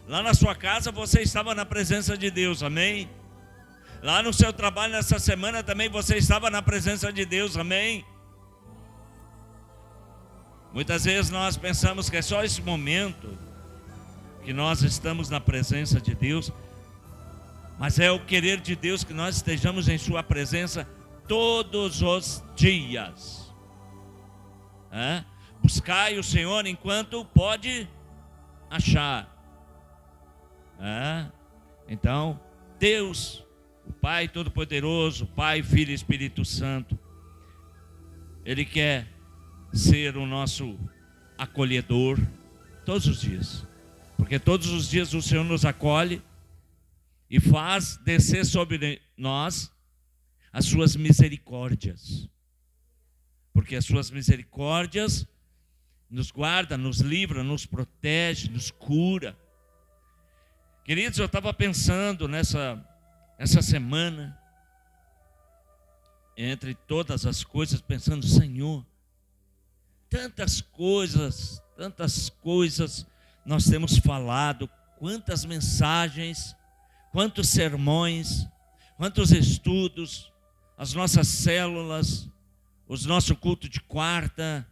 Lá na sua casa você estava na presença de Deus, amém? Lá no seu trabalho nessa semana também você estava na presença de Deus, amém? Muitas vezes nós pensamos que é só esse momento que nós estamos na presença de Deus, mas é o querer de Deus que nós estejamos em sua presença todos os dias. Buscai o Senhor enquanto pode achar. Então, Deus, o Pai Todo-Poderoso, Pai, Filho e Espírito Santo, Ele quer ser o nosso acolhedor todos os dias, porque todos os dias o Senhor nos acolhe e faz descer sobre nós as suas misericórdias, porque as suas misericórdias nos guarda, nos livra, nos protege, nos cura. Queridos, eu estava pensando essa semana, entre todas as coisas, pensando, Senhor, tantas coisas nós temos falado, quantas mensagens, quantos sermões, quantos estudos, as nossas células, o nosso culto de quarta,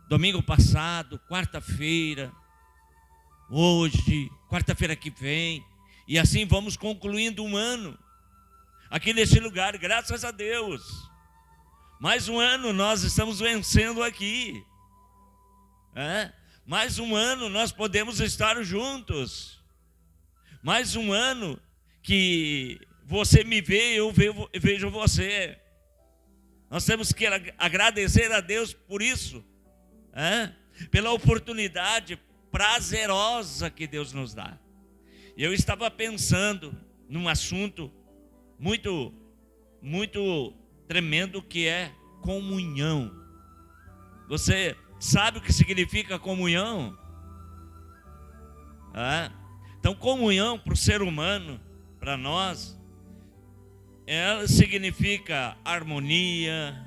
domingo passado, quarta-feira, hoje, quarta-feira que vem, e assim vamos concluindo um ano aqui nesse lugar, graças a Deus. Mais um ano nós estamos vencendo aqui, mais um ano nós podemos estar juntos, mais um ano que você me vê, eu vejo você. Nós temos que agradecer a Deus por isso, pela oportunidade prazerosa que Deus nos dá. Eu estava pensando num assunto muito, muito tremendo, que é comunhão. Você sabe o que significa comunhão? Então, comunhão para o ser humano, para nós, ela significa harmonia,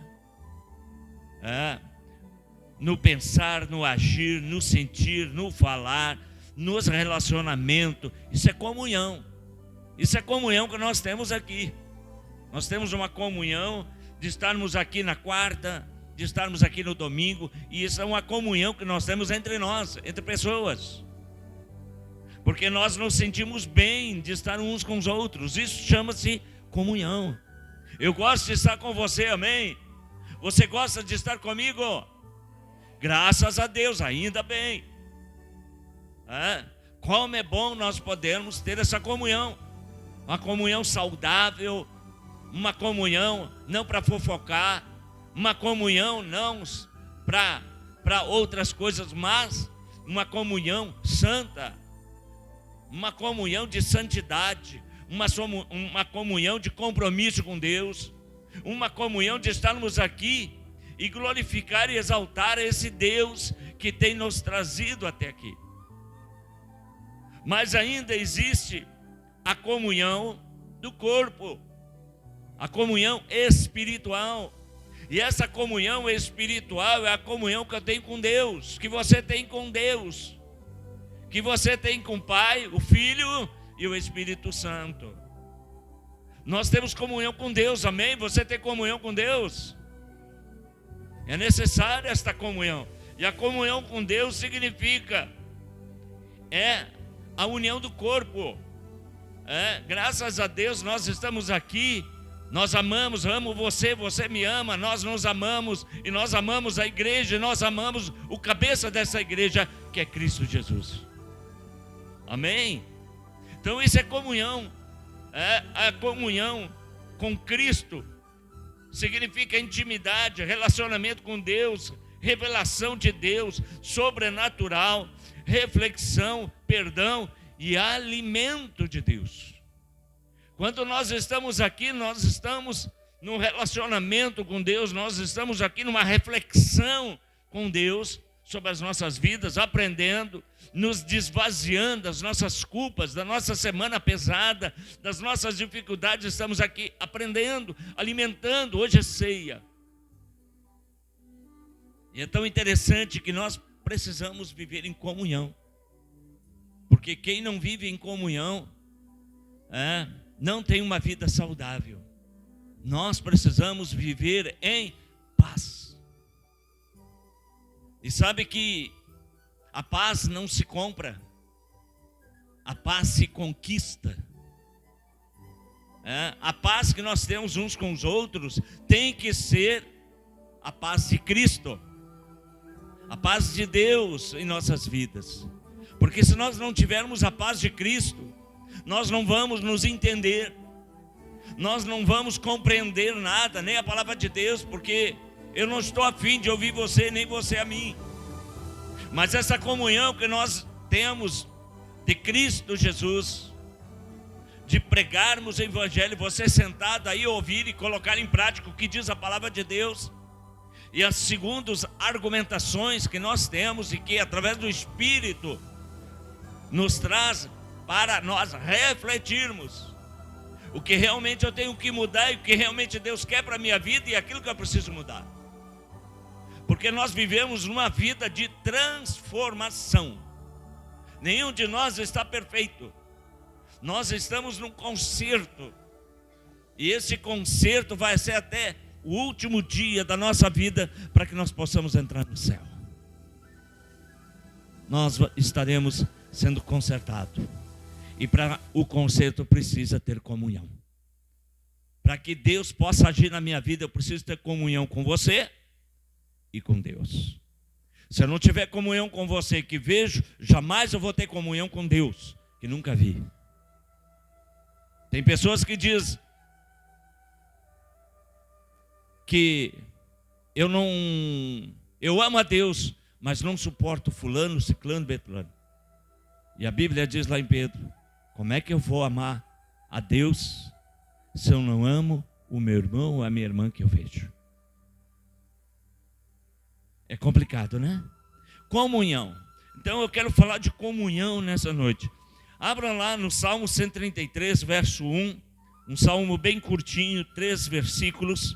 no pensar, no agir, no sentir, no falar, nos relacionamentos. Isso é comunhão. Isso é comunhão que nós temos aqui. Nós temos uma comunhão de estarmos aqui na quarta, de estarmos aqui no domingo, e isso é uma comunhão que nós temos entre nós, entre pessoas, porque nós nos sentimos bem de estar uns com os outros. Isso chama-se comunhão. Eu gosto de estar com você, amém? Você gosta de estar comigo? Graças a Deus, ainda bem. Como é bom nós podermos ter essa comunhão, uma comunhão saudável, uma comunhão não para fofocar, uma comunhão não para outras coisas, mas uma comunhão santa, uma comunhão de santidade, uma comunhão de compromisso com Deus, uma comunhão de estarmos aqui e glorificar e exaltar esse Deus que tem nos trazido até aqui. Mas ainda existe a comunhão do corpo, a comunhão espiritual. E essa comunhão espiritual é a comunhão que eu tenho com Deus, que você tem com Deus, que você tem com o Pai, o Filho e o Espírito Santo. Nós temos comunhão com Deus, amém? Você tem comunhão com Deus? É necessária esta comunhão. E a comunhão com Deus significa a união do corpo. Graças a Deus nós estamos aqui. Nós amamos, amo você, você me ama, nós nos amamos, e nós amamos a igreja, e nós amamos o cabeça dessa igreja, que é Cristo Jesus. Amém? Então isso é comunhão. A comunhão com Cristo significa intimidade, relacionamento com Deus, revelação de Deus, sobrenatural, reflexão, perdão e alimento de Deus. Quando nós estamos aqui, nós estamos num relacionamento com Deus, nós estamos aqui numa reflexão com Deus sobre as nossas vidas, aprendendo, nos desvaziando das nossas culpas, da nossa semana pesada, das nossas dificuldades. Estamos aqui aprendendo, alimentando. Hoje é ceia. E é tão interessante que nós precisamos viver em comunhão, porque porque quem não vive em comunhão não tem uma vida saudável. Nós precisamos viver em paz. E sabe que a paz não se compra, a paz se conquista. A paz que nós temos uns com os outros tem que ser a paz de Cristo, a paz de Deus em nossas vidas. Porque se nós não tivermos a paz de Cristo, nós não vamos nos entender, nós não vamos compreender nada, nem a palavra de Deus, porque eu não estou a fim de ouvir você, nem você a mim. Mas essa comunhão que nós temos de Cristo Jesus, de pregarmos o Evangelho, você sentado aí, ouvir e colocar em prática o que diz a palavra de Deus, e as segundas argumentações que nós temos e que através do Espírito nos traz para nós refletirmos o que realmente eu tenho que mudar e o que realmente Deus quer para a minha vida e aquilo que eu preciso mudar. Porque nós vivemos uma vida de transformação. Nenhum de nós está perfeito. Nós estamos num concerto. E esse concerto vai ser até o último dia da nossa vida para que nós possamos entrar no céu. Nós estaremos sendo consertados. E para o conserto precisa ter comunhão. Para que Deus possa agir na minha vida, eu preciso ter comunhão com você e com Deus. Se eu não tiver comunhão com você que vejo, jamais eu vou ter comunhão com Deus, que nunca vi. Tem pessoas que dizem que eu amo a Deus, mas não suporto fulano, ciclano, betulano. E a Bíblia diz lá em Pedro, como é que eu vou amar a Deus se eu não amo o meu irmão ou a minha irmã que eu vejo? É complicado, né? Comunhão. Então eu quero falar de comunhão nessa noite. Abram lá no Salmo 133, verso 1, um salmo bem curtinho, 3 versículos.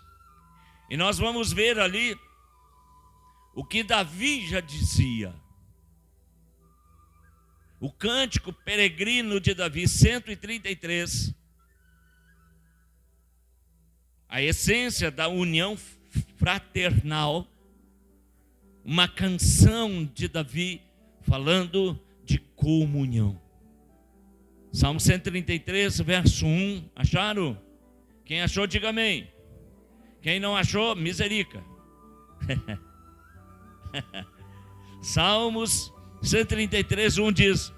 E nós vamos ver ali o que Davi já dizia. O cântico peregrino de Davi, 133. A essência da união fraternal. Uma canção de Davi falando de comunhão. Salmo 133, verso 1. Acharam? Quem achou, diga amém. Quem não achou, misericórdia. Salmos 133, 1 diz: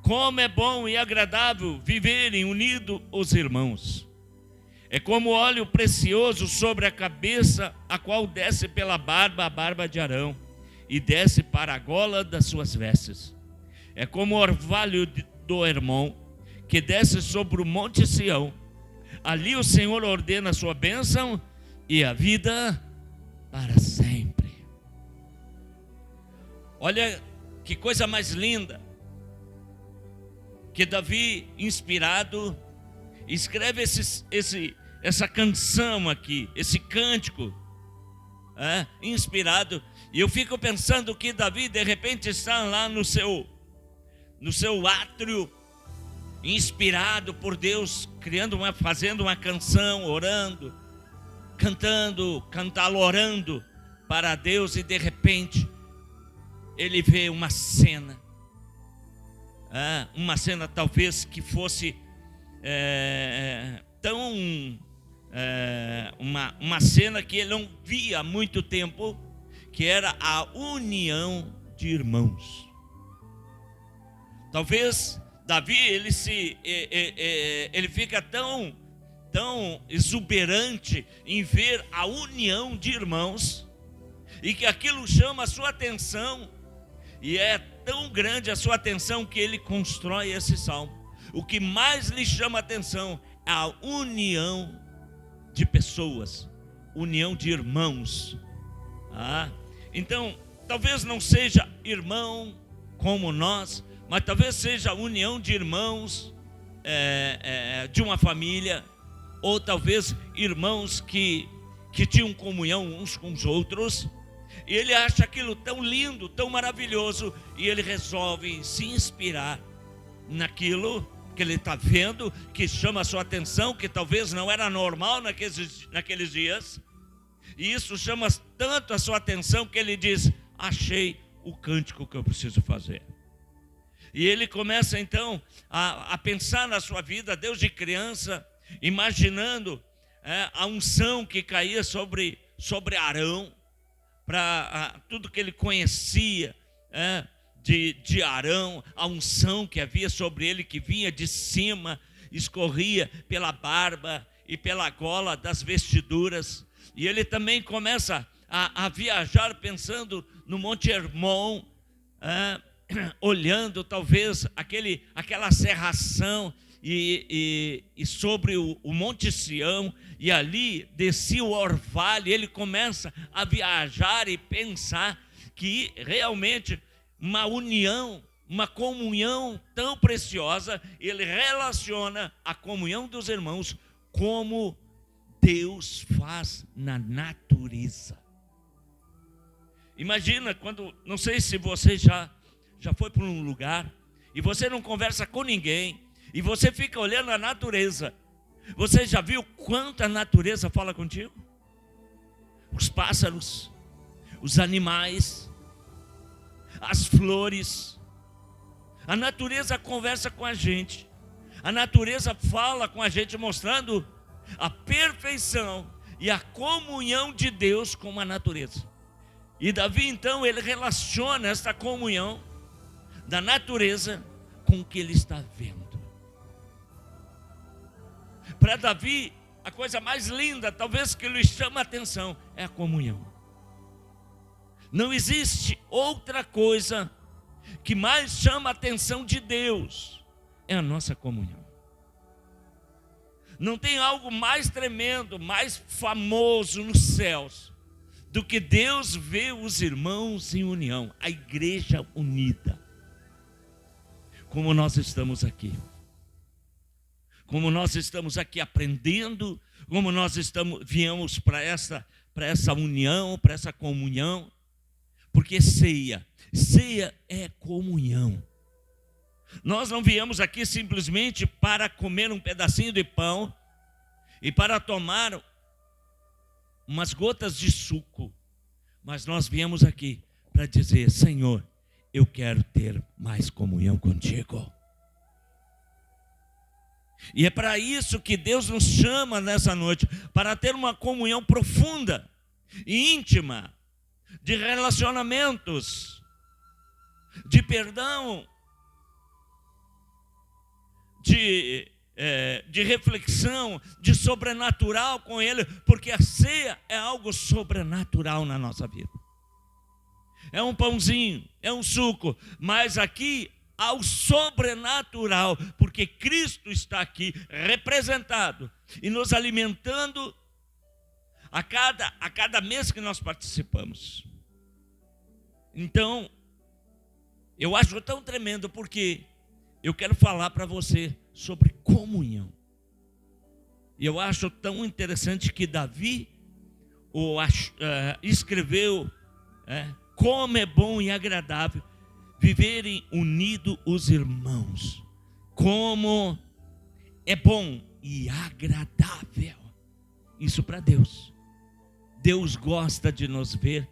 como é bom e agradável viverem unidos os irmãos. É como óleo precioso sobre a cabeça, a qual desce pela barba, a barba de Arão, e desce para a gola das suas vestes. É como o orvalho do Hermon, que desce sobre o monte Sião. Ali o Senhor ordena a sua bênção e a vida para sempre. Olha que coisa mais linda, que Davi, inspirado, escreve essa canção aqui, esse cântico, inspirado. E eu fico pensando que Davi de repente está lá no seu átrio, inspirado por Deus, fazendo uma canção, orando, cantalorando para Deus, e de repente ele vê uma cena talvez que fosse uma cena que ele não via há muito tempo, que era a união de irmãos. Talvez Davi ele fica tão exuberante em ver a união de irmãos, e que aquilo chama a sua atenção, e é tão grande a sua atenção que ele constrói esse salmo. O que mais lhe chama a atenção é a união de pessoas, união de irmãos. Então, talvez não seja irmão como nós, mas talvez seja a união de irmãos de uma família, ou talvez irmãos que tinham comunhão uns com os outros. E ele acha aquilo tão lindo, tão maravilhoso, e ele resolve se inspirar naquilo que ele está vendo, que chama a sua atenção, que talvez não era normal naqueles dias. E isso chama tanto a sua atenção que ele diz: achei o cântico que eu preciso fazer. E ele começa então a pensar na sua vida, Deus de criança, imaginando a unção que caía sobre Arão, para tudo que ele conhecia de Arão, a unção que havia sobre ele, que vinha de cima, escorria pela barba e pela gola das vestiduras. E ele também começa a viajar pensando no Monte Hermon, olhando talvez aquela serração e sobre o Monte Sião, e ali descia o orvalho. Ele começa a viajar e pensar que realmente uma união, uma comunhão tão preciosa, ele relaciona a comunhão dos irmãos como Deus faz na natureza. Imagina quando, não sei se você já foi para um lugar e você não conversa com ninguém e você fica olhando a natureza. Você já viu quanto a natureza fala contigo? Os pássaros, os animais, as flores. A natureza conversa com a gente. A natureza fala com a gente, mostrando a perfeição e a comunhão de Deus com a natureza. E Davi então, ele relaciona esta comunhão da natureza com o que ele está vendo. Para Davi, a coisa mais linda, talvez que lhe chama a atenção, é a comunhão. Não existe outra coisa que mais chama a atenção de Deus, é a nossa comunhão. Não tem algo mais tremendo, mais famoso nos céus, do que Deus ver os irmãos em união, a igreja unida. Como nós estamos aqui. Como nós estamos aqui aprendendo, como nós viemos para essa união, para essa comunhão, porque ceia é comunhão. Nós não viemos aqui simplesmente para comer um pedacinho de pão e para tomar umas gotas de suco, mas nós viemos aqui para dizer: Senhor, eu quero ter mais comunhão contigo. E é para isso que Deus nos chama nessa noite, para ter uma comunhão profunda e íntima, de relacionamentos, de perdão, de reflexão, de sobrenatural com Ele, porque a ceia é algo sobrenatural na nossa vida. É um pãozinho, é um suco, mas aqui ao sobrenatural, porque Cristo está aqui representado e nos alimentando a cada mês que nós participamos. Então, eu acho tão tremendo, porque eu quero falar para você sobre comunhão. E eu acho tão interessante que Davi escreveu como é bom e agradável viverem unidos os irmãos. Como é bom e agradável. Isso para Deus. Deus gosta de nos ver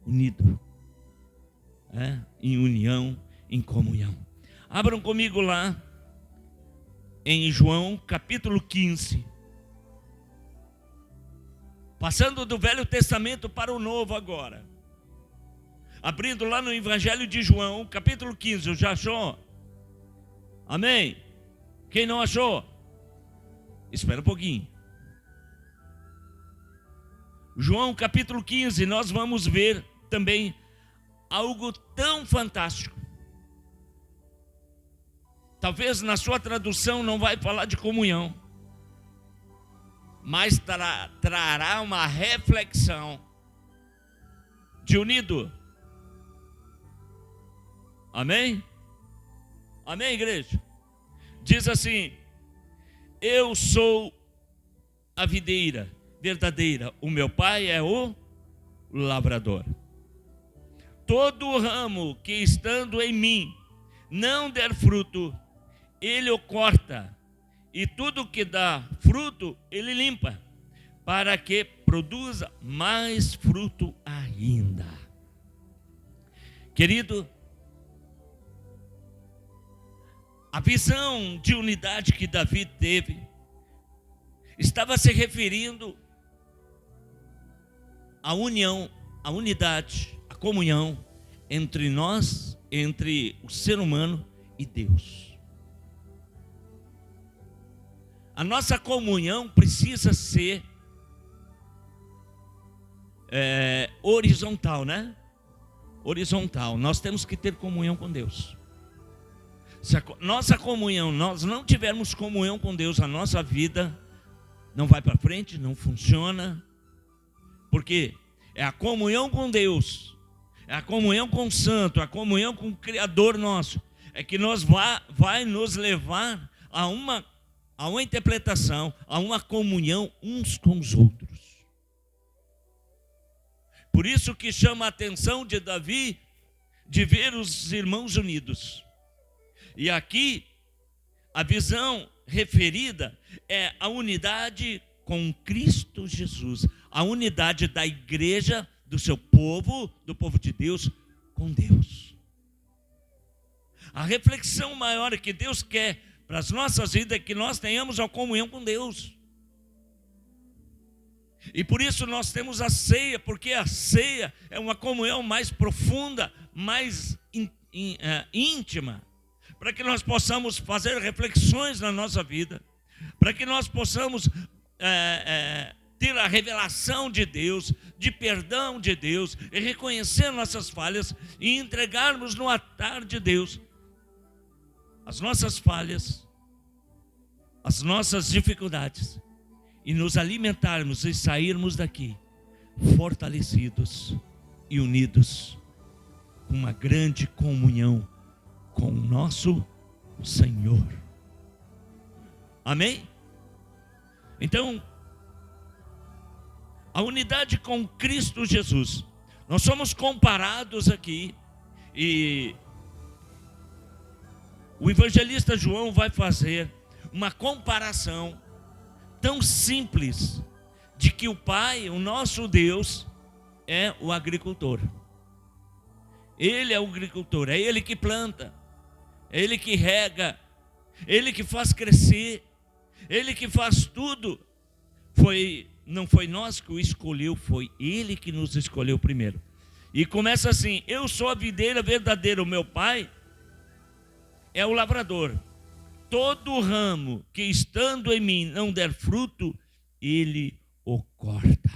unidos, em união, em comunhão. Abram comigo lá em João capítulo 15. Passando do Velho Testamento para o Novo agora. Abrindo lá no Evangelho de João, capítulo 15, já achou? Amém? Quem não achou? Espera um pouquinho. João capítulo 15, nós vamos ver também algo tão fantástico. Talvez na sua tradução não vai falar de comunhão, mas trará uma reflexão de unido. Amém? Amém, igreja? Diz assim: eu sou a videira verdadeira, o meu pai é o lavrador. Todo ramo que estando em mim não der fruto, ele o corta, e tudo que dá fruto, ele limpa, para que produza mais fruto ainda. Querido, a visão de unidade que Davi teve estava se referindo à união, à unidade, à comunhão entre nós, entre o ser humano e Deus. A nossa comunhão precisa ser horizontal, né? Horizontal. Nós temos que ter comunhão com Deus. Se a nossa comunhão, nós não tivermos comunhão com Deus, a nossa vida não vai para frente, não funciona. Porque é a comunhão com Deus, é a comunhão com o Santo, a comunhão com o Criador nosso, é que vai nos levar a uma interpretação, a uma comunhão uns com os outros. Por isso que chama a atenção de Davi de ver os irmãos unidos. E aqui a visão referida é a unidade com Cristo Jesus, a unidade da igreja, do seu povo, do povo de Deus, com Deus. A reflexão maior que Deus quer para as nossas vidas é que nós tenhamos a comunhão com Deus. E por isso nós temos a ceia, porque a ceia é uma comunhão mais profunda, mais íntima, para que nós possamos fazer reflexões na nossa vida, para que nós possamos ter a revelação de Deus, de perdão de Deus, e reconhecer nossas falhas e entregarmos no altar de Deus as nossas falhas, as nossas dificuldades, e nos alimentarmos e sairmos daqui fortalecidos e unidos, com uma grande comunhão com o nosso Senhor. Amém? Então, a unidade com Cristo Jesus. Nós somos comparados aqui, e o evangelista João vai fazer uma comparação tão simples, de que o Pai, o nosso Deus, é o agricultor. Ele é o agricultor, é Ele que planta, é Ele que rega, Ele que faz crescer, Ele que faz tudo. Não foi nós que o escolheu, foi Ele que nos escolheu primeiro. E começa assim: eu sou a videira verdadeira, o meu Pai é o lavrador. Todo ramo que estando em mim não der fruto, Ele o corta.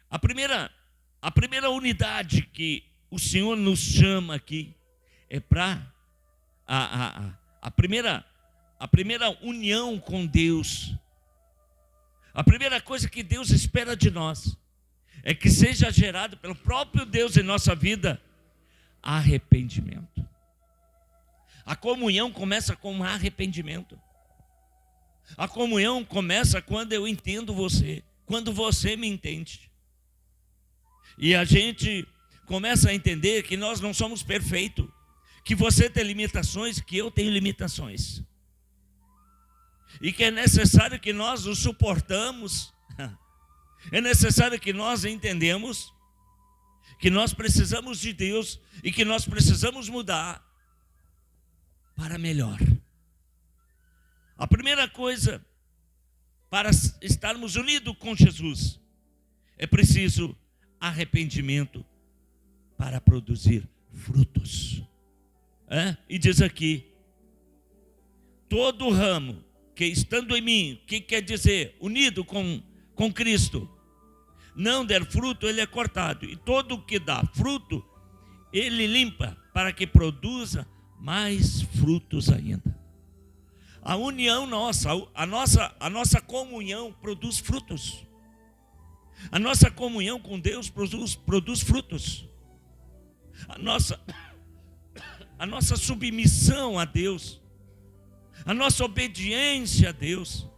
A primeira unidade que o Senhor nos chama aqui é para a primeira união com Deus. A primeira coisa que Deus espera de nós é que seja gerado pelo próprio Deus em nossa vida arrependimento. A comunhão começa com arrependimento. A comunhão começa quando eu entendo você, quando você me entende. E a gente começa a entender que nós não somos perfeitos, que você tem limitações, que eu tenho limitações. E que é necessário que nós os suportamos. É necessário que nós entendemos que nós precisamos de Deus e que nós precisamos mudar para melhor. A primeira coisa para estarmos unidos com Jesus é preciso arrependimento para produzir frutos. E diz aqui: todo ramo que estando em mim, o que quer dizer? Unido com Cristo, não der fruto, ele é cortado, e todo que dá fruto, ele limpa, para que produza mais frutos ainda. A união nossa, a nossa comunhão produz frutos. A nossa comunhão com Deus produz frutos. A nossa submissão a Deus, a nossa obediência a Deus,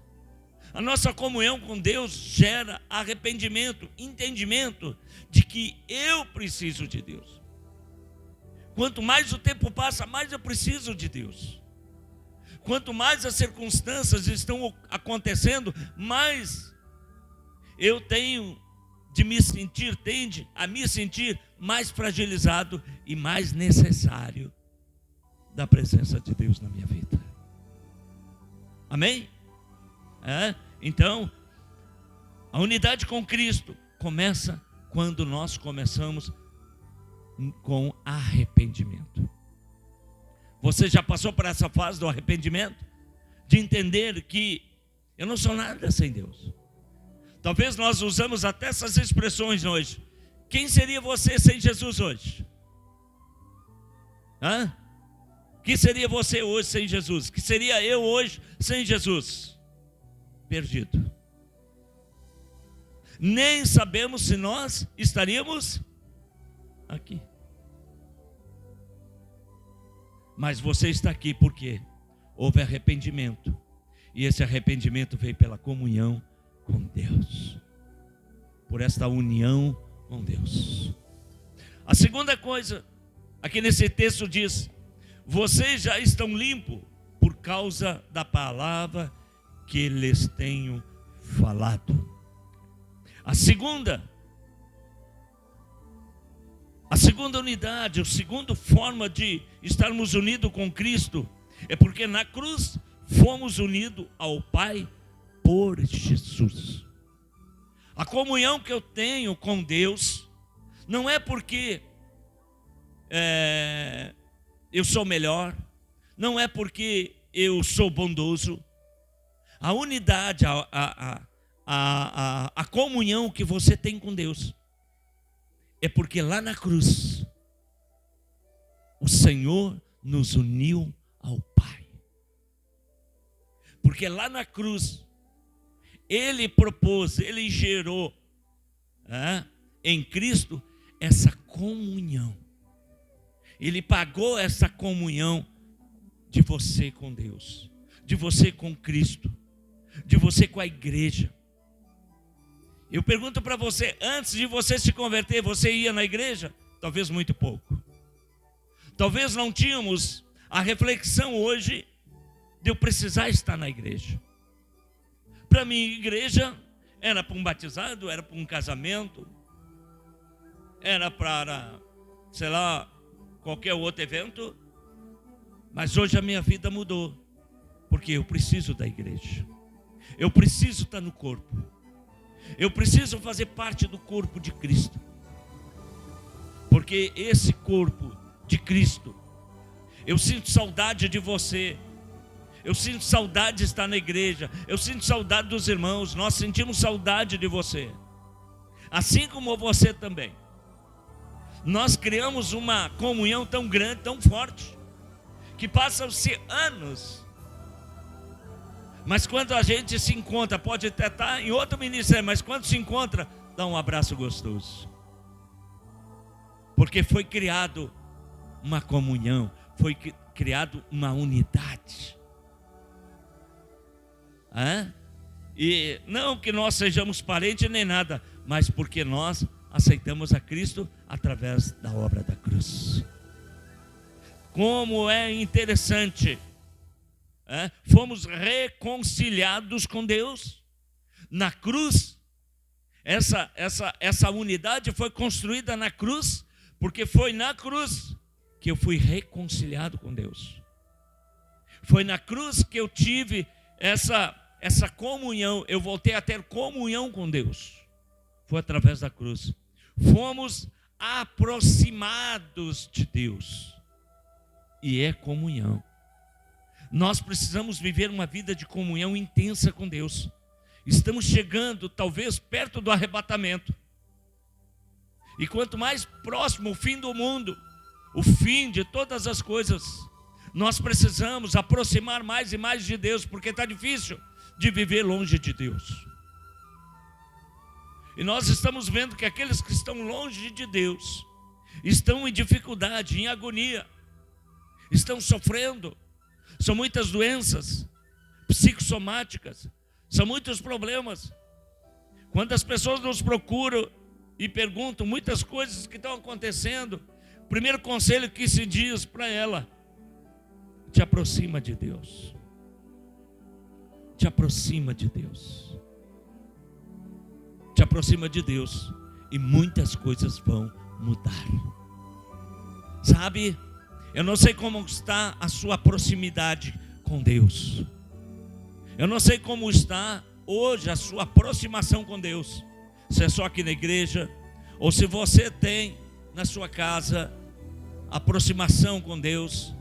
A nossa comunhão com Deus gera arrependimento, entendimento de que eu preciso de Deus. Quanto mais o tempo passa, mais eu preciso de Deus. Quanto mais as circunstâncias estão acontecendo, mais eu tenho de me sentir, tende a me sentir mais fragilizado e mais necessário da presença de Deus na minha vida. Amém? Então, a unidade com Cristo começa quando nós começamos com arrependimento. Você já passou por essa fase do arrependimento? De entender que eu não sou nada sem Deus. Talvez nós usamos até essas expressões hoje. Quem seria você sem Jesus hoje? Que seria você hoje sem Jesus? Que seria eu hoje sem Jesus? Perdido. Nem sabemos se nós estaríamos aqui. Mas você está aqui porque houve arrependimento. E esse arrependimento veio pela comunhão com Deus. Por esta união com Deus. A segunda coisa, aqui nesse texto diz: vocês já estão limpos por causa da palavra que lhes tenho falado. A segunda unidade, a segunda forma de estarmos unidos com Cristo é porque na cruz fomos unidos ao Pai por Jesus. A comunhão que eu tenho com Deus não é porque eu sou melhor, não é porque eu sou bondoso. A unidade, a comunhão que você tem com Deus é porque lá na cruz o Senhor nos uniu ao Pai. Porque lá na cruz Ele propôs, Ele gerou em Cristo essa comunhão. Ele pagou essa comunhão de você com Deus, de você com Cristo, de você com a igreja. Eu pergunto para você, antes de você se converter, você ia na igreja? Talvez muito pouco. Talvez não tínhamos a reflexão hoje de eu precisar estar na igreja. Para mim, igreja era para um batizado, era para um casamento, era para, sei lá, qualquer outro evento. Mas hoje a minha vida mudou, porque eu preciso da igreja. Eu preciso estar no corpo. Eu preciso fazer parte do corpo de Cristo. Porque esse corpo de Cristo, eu sinto saudade de você. Eu sinto saudade de estar na igreja. Eu sinto saudade dos irmãos. Nós sentimos saudade de você. Assim como você também. Nós criamos uma comunhão tão grande, tão forte, que passam-se anos. Mas quando a gente se encontra, pode até estar em outro ministério, mas quando se encontra, dá um abraço gostoso. Porque foi criado uma comunhão, foi criado uma unidade. E não que nós sejamos parentes nem nada, mas porque nós aceitamos a Cristo através da obra da cruz. Como é interessante. Fomos reconciliados com Deus na cruz. Essa unidade foi construída na cruz, porque foi na cruz que eu fui reconciliado com Deus. Foi na cruz que eu tive essa comunhão, eu voltei a ter comunhão com Deus. Foi através da cruz. Fomos aproximados de Deus. E é comunhão. Nós precisamos viver uma vida de comunhão intensa com Deus. Estamos chegando, talvez, perto do arrebatamento. E quanto mais próximo o fim do mundo, o fim de todas as coisas, nós precisamos aproximar mais e mais de Deus, porque está difícil de viver longe de Deus. E nós estamos vendo que aqueles que estão longe de Deus estão em dificuldade, em agonia, estão sofrendo. São muitas doenças psicossomáticas, São muitos problemas. Quando as pessoas nos procuram e perguntam muitas coisas que estão acontecendo, o primeiro conselho que se diz para ela: te aproxima de Deus. Te aproxima de Deus. Te aproxima de Deus e muitas coisas vão mudar. Sabe, eu não sei como está a sua proximidade com Deus. Eu não sei como está hoje a sua aproximação com Deus. Se é só aqui na igreja, ou se você tem na sua casa aproximação com Deus,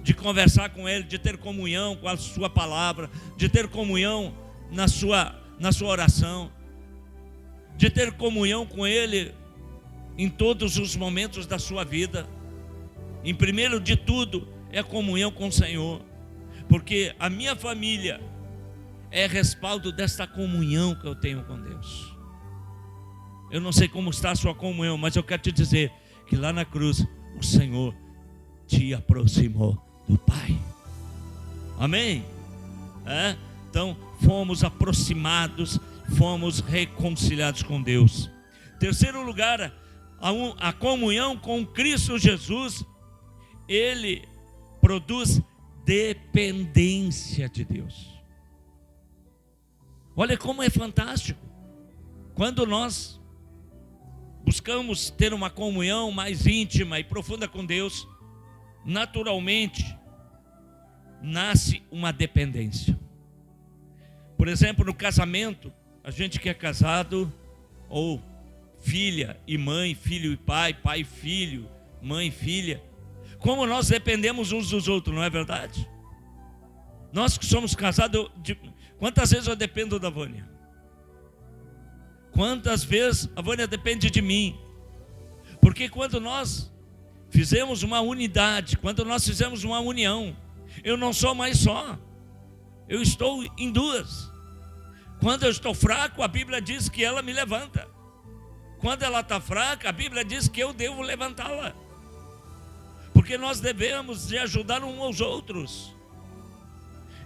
de conversar com Ele, de ter comunhão com a sua palavra, de ter comunhão na sua oração, de ter comunhão com Ele em todos os momentos da sua vida. Em primeiro de tudo é a comunhão com o Senhor, porque a minha família é respaldo desta comunhão que eu tenho com Deus. Eu não sei como está a sua comunhão, mas eu quero te dizer que lá na cruz o Senhor te aproximou do Pai. Amém? Então fomos aproximados, fomos reconciliados com Deus. Terceiro lugar, a comunhão com Cristo Jesus, ele produz dependência de Deus. Olha como é fantástico. Quando nós buscamos ter uma comunhão mais íntima e profunda com Deus, naturalmente nasce uma dependência. Por exemplo, no casamento, a gente que é casado, ou filha e mãe, filho e pai, pai e filho, mãe e filha, como nós dependemos uns dos outros, não é verdade? Nós que somos casados, quantas vezes eu dependo da Vânia? Quantas vezes a Vânia depende de mim? Porque quando nós fizemos uma unidade, quando nós fizemos uma união, eu não sou mais só, eu estou em duas. Quando eu estou fraco, a Bíblia diz que ela me levanta. Quando ela está fraca, a Bíblia diz que eu devo levantá-la. Porque nós devemos de ajudar uns aos outros.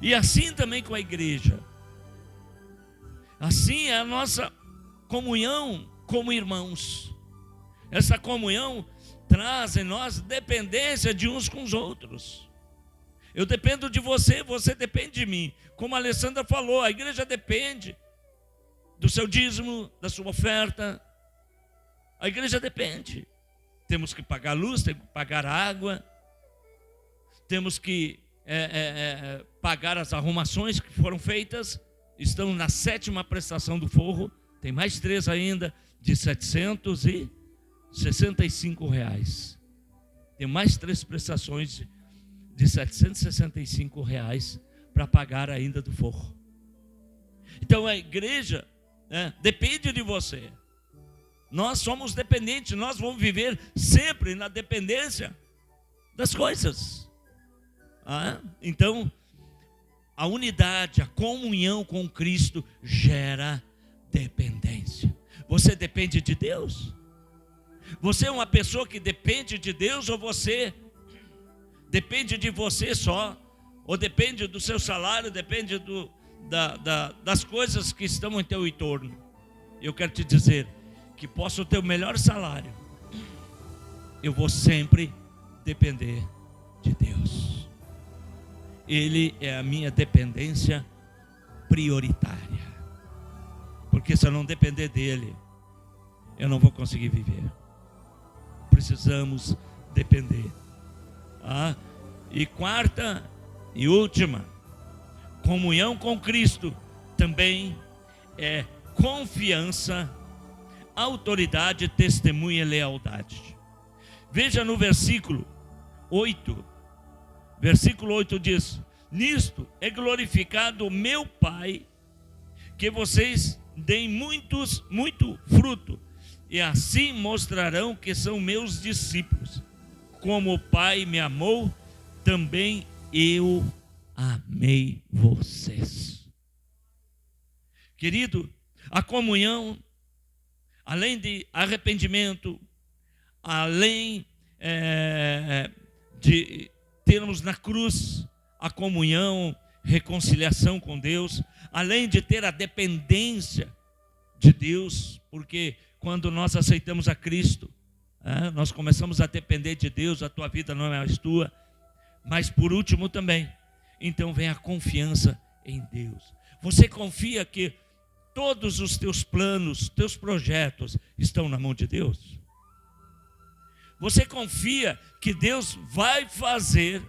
E assim também com a igreja. Assim é a nossa comunhão como irmãos. Essa comunhão traz em nós dependência de uns com os outros. Eu dependo de você, você depende de mim. Como a Alessandra falou, a igreja depende do seu dízimo, da sua oferta. A igreja depende. Temos que pagar luz, temos que pagar água, temos que pagar as arrumações que foram feitas. Estão na 7ª prestação do forro, tem mais 3 ainda, de R$765. Tem mais 3 prestações de R$765 para pagar ainda do forro. Então a igreja depende de você. Nós somos dependentes, nós vamos viver sempre na dependência das coisas. Então, a unidade, a comunhão com Cristo gera dependência. Você depende de Deus? Você é uma pessoa que depende de Deus, ou você depende de você só? Ou depende do seu salário, depende das coisas que estão em teu entorno? Eu quero te dizer que posso ter o melhor salário, eu vou sempre depender de Deus. Ele é a minha dependência prioritária. Porque se eu não depender dele, eu não vou conseguir viver. Precisamos depender. E quarta e última, comunhão com Cristo também é confiança, autoridade, testemunha e lealdade. Veja no versículo 8. Versículo 8 diz: nisto é glorificado o meu Pai, que vocês deem muito fruto, e assim mostrarão que são meus discípulos. Como o Pai me amou, também eu amei vocês. Querido, a comunhão, além de arrependimento, além de termos na cruz a comunhão reconciliação com Deus, além de ter a dependência de Deus, porque quando nós aceitamos a Cristo, nós começamos a depender de Deus, a tua vida não é mais tua. Mas por último também, então vem a confiança em Deus. Você confia que todos os teus planos, teus projetos estão na mão de Deus? Você confia que Deus vai fazer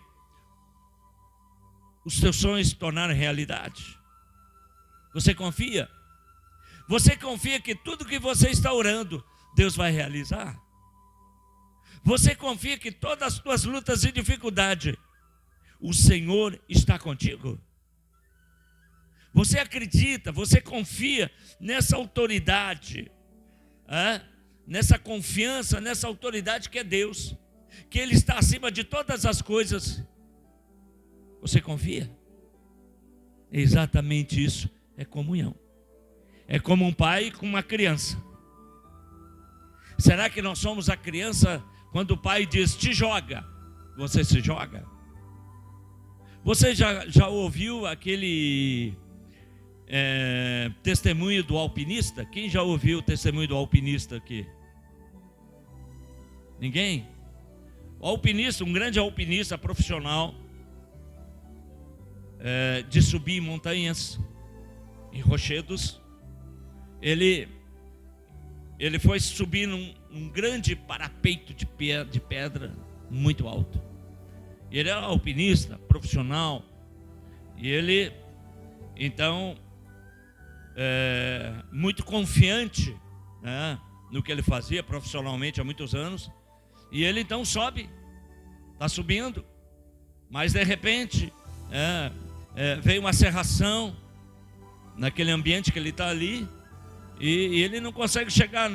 os teus sonhos se tornarem realidade? Você confia? Você confia que tudo que você está orando, Deus vai realizar? Você confia que todas as tuas lutas e dificuldades, o Senhor está contigo? Você acredita, você confia nessa autoridade, nessa confiança, nessa autoridade que é Deus, que Ele está acima de todas as coisas? Você confia? Exatamente isso é comunhão. É como um pai com uma criança. Será que nós somos a criança quando o pai diz, te joga, você se joga? Você já ouviu aquele testemunho do alpinista? Quem já ouviu o testemunho do alpinista aqui? Ninguém? O alpinista, um grande alpinista profissional, de subir em montanhas, em rochedos, ele foi subir num grande parapeito de pedra muito alto. Ele era alpinista profissional, e ele, então, muito confiante, no que ele fazia profissionalmente há muitos anos, e ele então sobe, está subindo, mas de repente veio uma cerração naquele ambiente que ele está ali, e ele não consegue chegar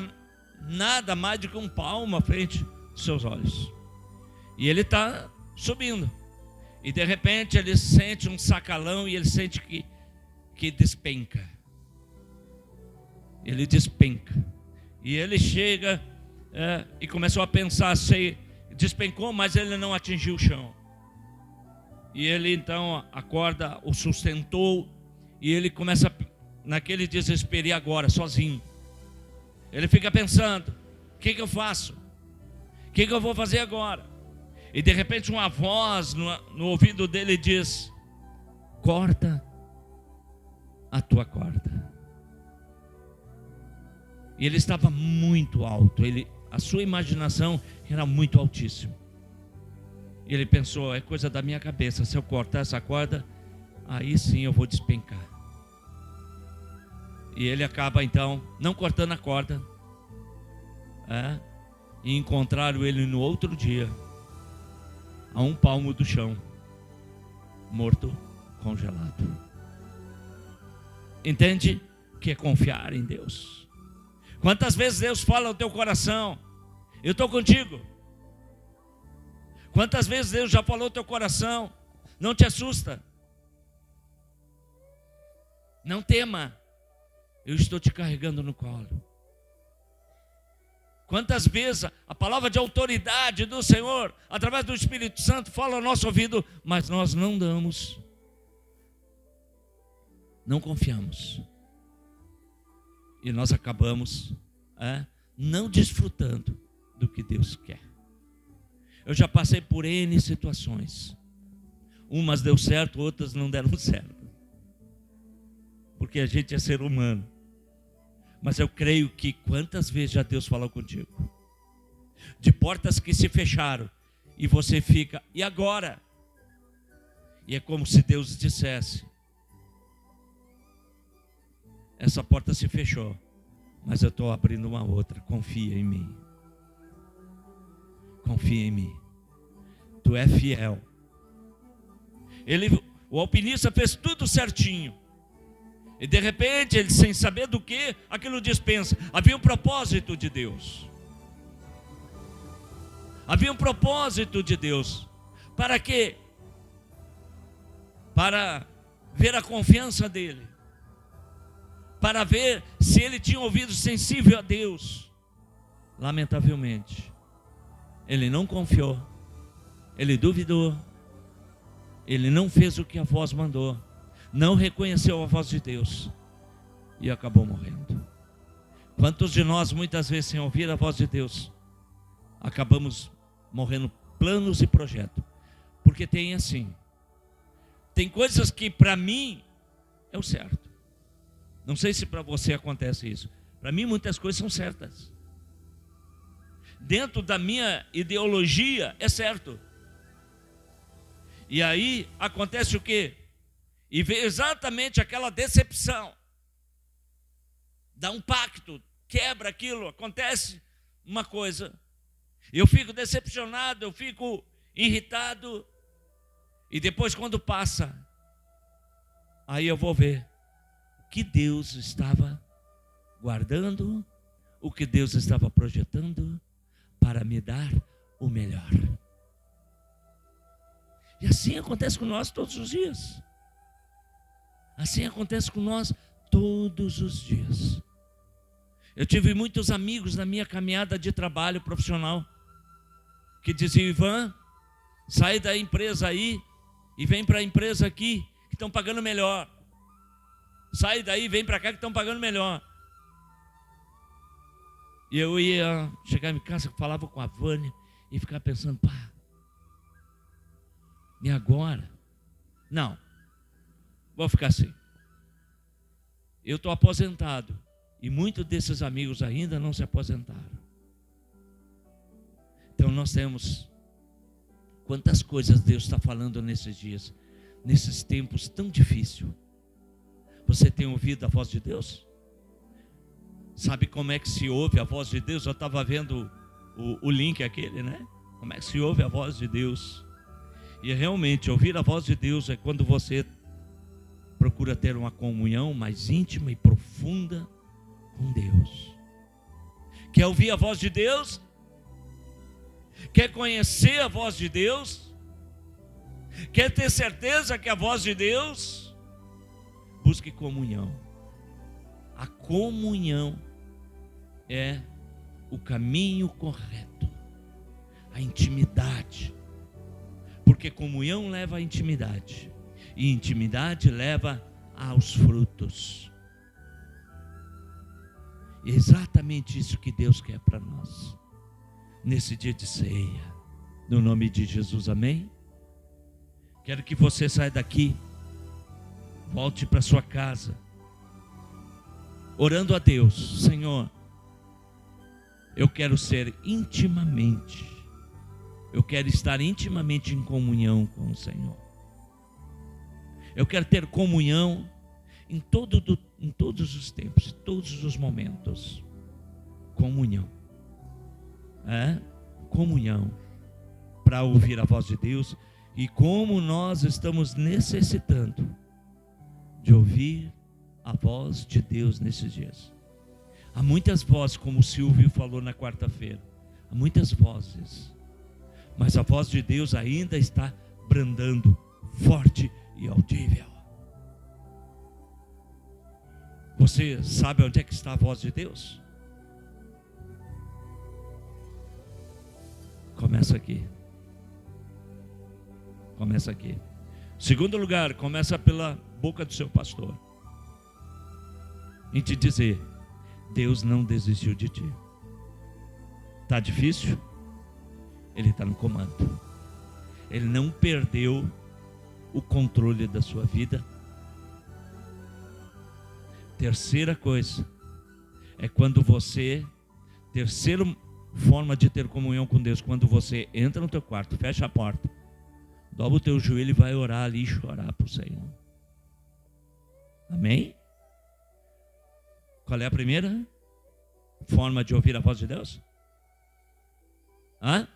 nada mais do que um palmo à frente dos seus olhos, e ele está subindo, e de repente ele sente um sacalão, e ele sente que despenca. Ele despenca, e ele chega e começou a pensar, despencou, mas ele não atingiu o chão. E ele então acorda, o sustentou, e ele começa naquele desespero, e agora, sozinho. Ele fica pensando, o que eu faço? O que eu vou fazer agora? E de repente uma voz no ouvido dele diz, corta a tua corda. E ele estava muito alto, a sua imaginação era muito altíssima. E ele pensou, é coisa da minha cabeça, se eu cortar essa corda, aí sim eu vou despencar. E ele acaba então não cortando a corda, e encontraram ele no outro dia, a um palmo do chão, morto, congelado. Entende que é confiar em Deus? Quantas vezes Deus fala no teu coração, eu estou contigo? Quantas vezes Deus já falou no teu coração, não te assusta, não tema, eu estou te carregando no colo. Quantas vezes a palavra de autoridade do Senhor, através do Espírito Santo, fala ao nosso ouvido, mas nós não damos, não confiamos, e nós acabamos não desfrutando do que Deus quer. Eu já passei por N situações, umas deu certo, outras não deram certo, porque a gente é ser humano. Mas eu creio que quantas vezes já Deus falou contigo, de portas que se fecharam, e você fica, e agora? E é como se Deus dissesse, essa porta se fechou, mas eu estou abrindo uma outra, confia em mim. Confia em mim, tu é fiel. O alpinista fez tudo certinho, e de repente, ele sem saber do que, aquilo dispensa. Havia um propósito de Deus. Havia um propósito de Deus. Para quê? Para ver a confiança dele. Para ver se ele tinha ouvido sensível a Deus. Lamentavelmente, ele não confiou. Ele duvidou. Ele não fez o que a voz mandou, não reconheceu a voz de Deus e acabou morrendo. Quantos de nós, muitas vezes, sem ouvir a voz de Deus, acabamos morrendo planos e projetos? Porque tem assim, tem coisas que para mim é o certo. Não sei se para você acontece isso. Para mim muitas coisas são certas. Dentro da minha ideologia é certo. E aí acontece o quê? E vem exatamente aquela decepção. Dá um pacto, quebra aquilo, acontece uma coisa. Eu fico decepcionado, eu fico irritado. E depois quando passa, aí eu vou ver o que Deus estava guardando, o que Deus estava projetando para me dar o melhor. E assim acontece com nós todos os dias. Assim acontece com nós todos os dias. Eu tive muitos amigos na minha caminhada de trabalho profissional que diziam: Ivan, sai da empresa aí e vem para a empresa aqui que estão pagando melhor. Sai daí, vem para cá que estão pagando melhor. E eu ia chegar em casa, falava com a Vânia e ficava pensando: pá, e agora? Não, vou ficar assim. Eu estou aposentado e muitos desses amigos ainda não se aposentaram. Então nós temos quantas coisas Deus está falando nesses dias, nesses tempos tão difíceis. Você tem ouvido a voz de Deus? Sabe como é que se ouve a voz de Deus? Eu estava vendo o link aquele, né? Como é que se ouve a voz de Deus? E realmente ouvir a voz de Deus é quando você procura ter uma comunhão mais íntima e profunda com Deus. Quer ouvir a voz de Deus? Quer conhecer a voz de Deus? Quer ter certeza que é a voz de Deus? Busque comunhão. A comunhão é o caminho correto, a intimidade, porque comunhão leva à intimidade, e intimidade leva aos frutos. É exatamente isso que Deus quer para nós, nesse dia de ceia, no nome de Jesus, amém? Quero que você saia daqui, volte para sua casa, orando a Deus: Senhor, eu quero ser intimamente, eu quero estar intimamente em comunhão com o Senhor. Eu quero ter comunhão em todos os tempos, em todos os momentos. Comunhão. Comunhão. Para ouvir a voz de Deus. E como nós estamos necessitando de ouvir a voz de Deus nesses dias. Há muitas vozes, como o Silvio falou na quarta-feira. Há muitas vozes. Mas a voz de Deus ainda está brandando, forte e audível. Você sabe onde é que está a voz de Deus? Começa aqui. Começa aqui. Segundo lugar, começa pela boca do seu pastor. Em te dizer: Deus não desistiu de ti. Está difícil? Ele está no comando. Ele não perdeu o controle da sua vida. Terceira coisa é quando você, terceira forma de ter comunhão com Deus, quando você entra no teu quarto, fecha a porta, dobra o teu joelho e vai orar ali e chorar para o Senhor. Amém? Qual é a primeira forma de ouvir a voz de Deus? A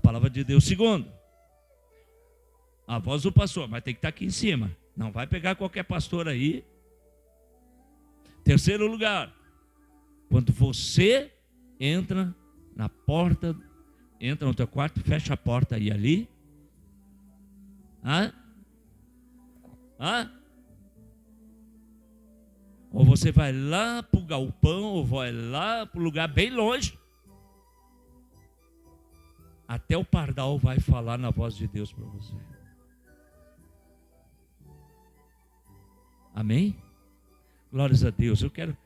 palavra de Deus. Segundo, a voz do pastor, mas tem que estar aqui em cima. Não vai pegar qualquer pastor aí. Terceiro lugar, quando você entra na porta, entra no teu quarto, fecha a porta aí ali. Ou você vai lá para o galpão, ou vai lá para o lugar bem longe. Até o pardal vai falar na voz de Deus para você. Amém? Glórias a Deus. Eu quero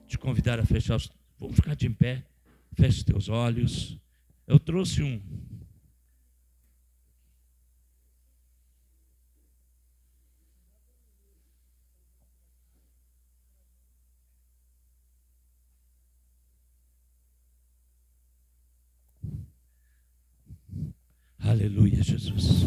te convidar a fechar os... Vamos ficar de em pé. Feche os teus olhos. Eu trouxe um... Aleluia, Jesus.